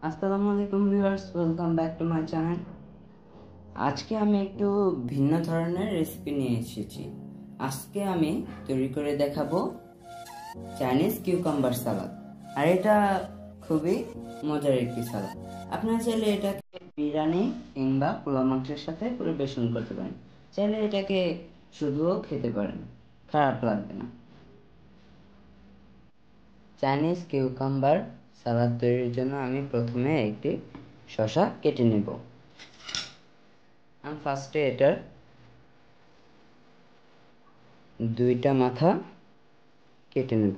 আসসালামু আলাইকুম viewers, welcome back to my channel. আজকে আমি একটু ভিন্ন ধরনের রেসিপি নিয়ে এসেছি। আজকে আমি তৈরি করে দেখাবো চাইনিজ কিউকাম্বার সালাদ। আর এটা খুবই মজার একটি সালাদ। আপনারা চাইলে এটাকে বিরিয়ানি কিংবা পোলাও মাংসের সাথে পরিবেশন করতে পারেন। চাইলে এটাকে শুধুও খেতে পারেন, খারাপ লাগবে না। চাইনিজ কিউকাম্বার সালাদ তৈরির জন্য আমি প্রথমে একটি শসা কেটে নেব। আমি ফার্স্টে এটার দুইটা মাথা কেটে নেব।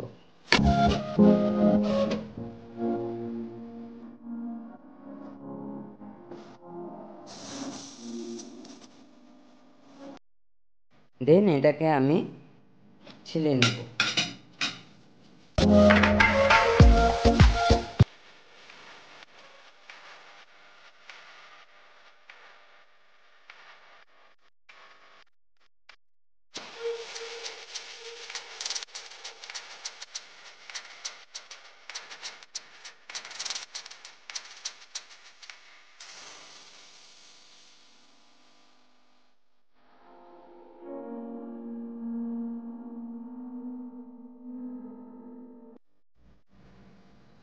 দেন এটাকে আমি ছিলে নেব।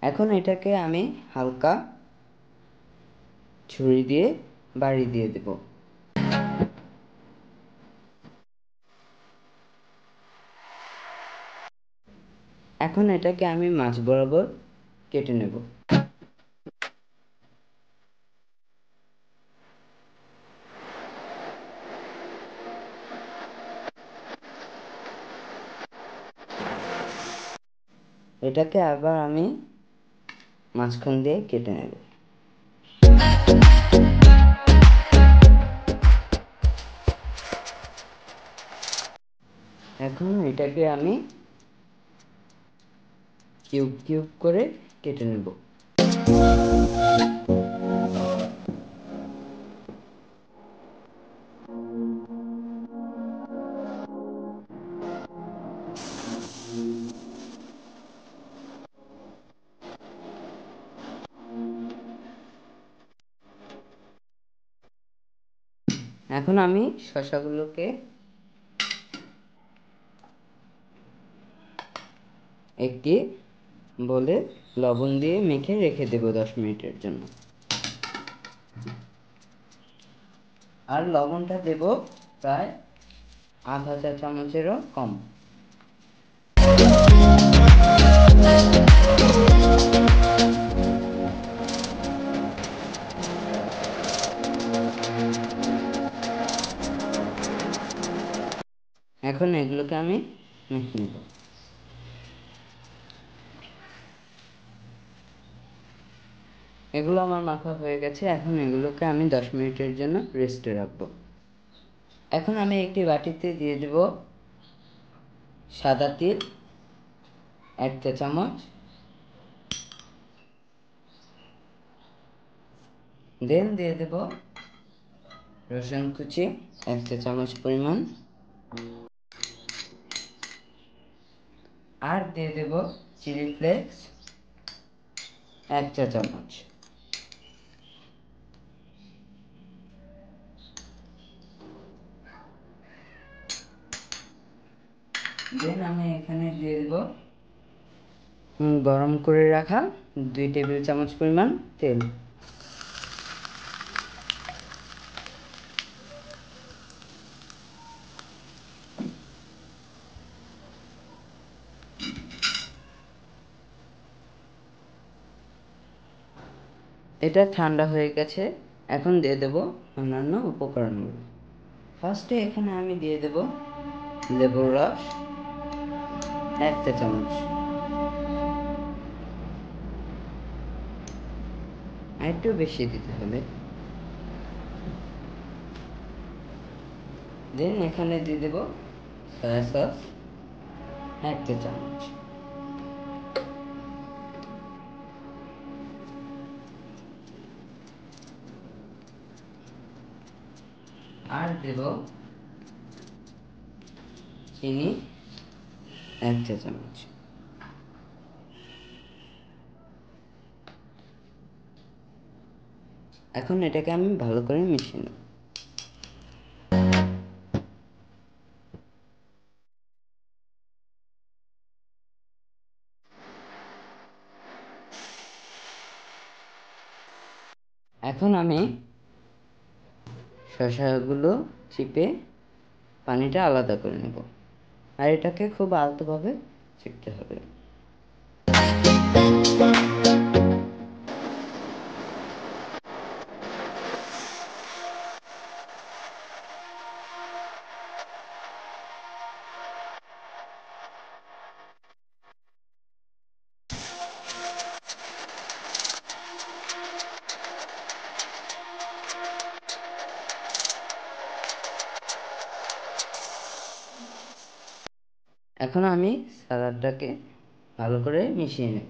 এখন এটাকে আমি হালকা ছুরি দিয়ে বাড়ি দিয়ে দেব। এখন এটাকে আমি মাছ বরাবর কেটে নেব। এটাকে আবার আমি মাঝখান দিয়ে কেটে নেব। এখন এটাকে আমি কিউব কিউব করে কেটে নেব। এখন আমি শসাগুলোকে একটি বলে লবণ দিয়ে মেখে রেখে দেব 10 মিনিটের জন্য। আর লবণটা দেব প্রায় আধা চা চামচেরও কম। এখন এগুলোকে আমি মেখে নেব। এগুলো আমার মাখা হয়ে গেছে। এখন এগুলোকে আমি 10 মিনিটের জন্য রেস্টে রাখবো। এখন আমি একটি বাটিতে দিয়ে দেব সাদা তিল 1 চা চামচ, দেন দিয়ে দেব রসুন কুচি 1 চা চামচ পরিমাণ, আর দিয়ে দেব চিলি ফ্লেক্স 1 চা চামচ। দেন আমি এখানে দিয়ে দেব গরম করে রাখা 2 টেবিল চামচ পরিমাণ তেল। এটা ঠান্ডা হয়ে গেছে। এখন দিয়ে দেব অন্যান্য উপকরণগুলো। ফার্স্টে এখানে আমি দিয়ে দেব লেবুর রস 1 চা চামচ, একটু বেশি দিতে হবে। দেন এখানে দিয়ে দেব সয়া সস 1 চা চামচ, আর দেব চিনি 1 চা চামচ। এখন এটাকে আমি ভালো করে মিশিয়ে নেব। এখন আমি শসাগুলো চিপে পানিটা আলাদা করে নেব, আর এটাকে খুব আলতোভাবে চিপতে হবে। এখন আমি সালাডটাকে ভালো করে মিশিয়ে নেব।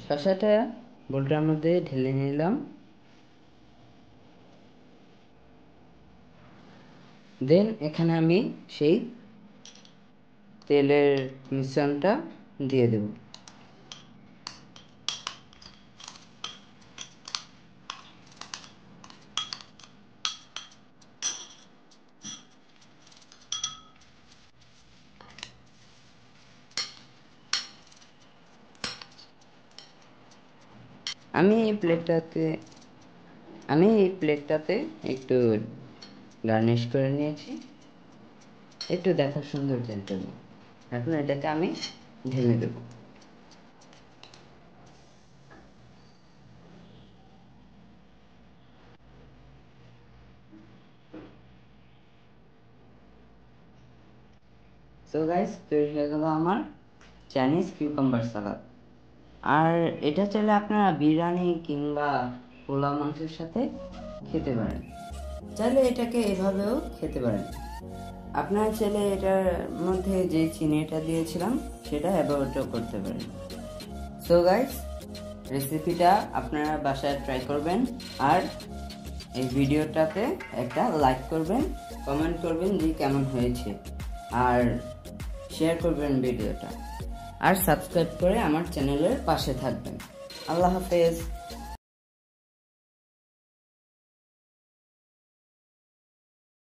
শসাটা বোলটার মধ্যে ঢেলে নিলাম। দেন এখানে আমি সেই তেলের মিশ্রণটা দিয়ে দেব। আমি এই প্লেটটাতে একটু গার্নিশ করে নিয়েছি, একটু দেখার সৌন্দর্যের জন্য। এখন এটাকে আমি ঢেলে দেব। সো গাইস, তৈরি হয়ে গেল আমার চাইনিজ কিউকাম্বার সালাদ। আর এটা চাইলে আপনারা বিরিয়ানি কিংবা পোলাও মাংসের সাথে খেতে পারেন। চাইলে এটাকে এভাবেও খেতে পারেন। আপনারা চাইলে এটার মধ্যে যে চিনিটা দিয়েছিলাম সেটা অ্যাভয়েডও করতে পারেন। সো গাইস, রেসিপিটা আপনারা বাসায় ট্রাই করবেন, আর এই ভিডিওটাতে একটা লাইক করবেন, কমেন্ট করবেন যে কেমন হয়েছে, আর শেয়ার করবেন ভিডিওটা, আর সাবস্ক্রাইব করে আমার চ্যানেলের পাশে থাকবেন। আল্লাহ হাফেজ।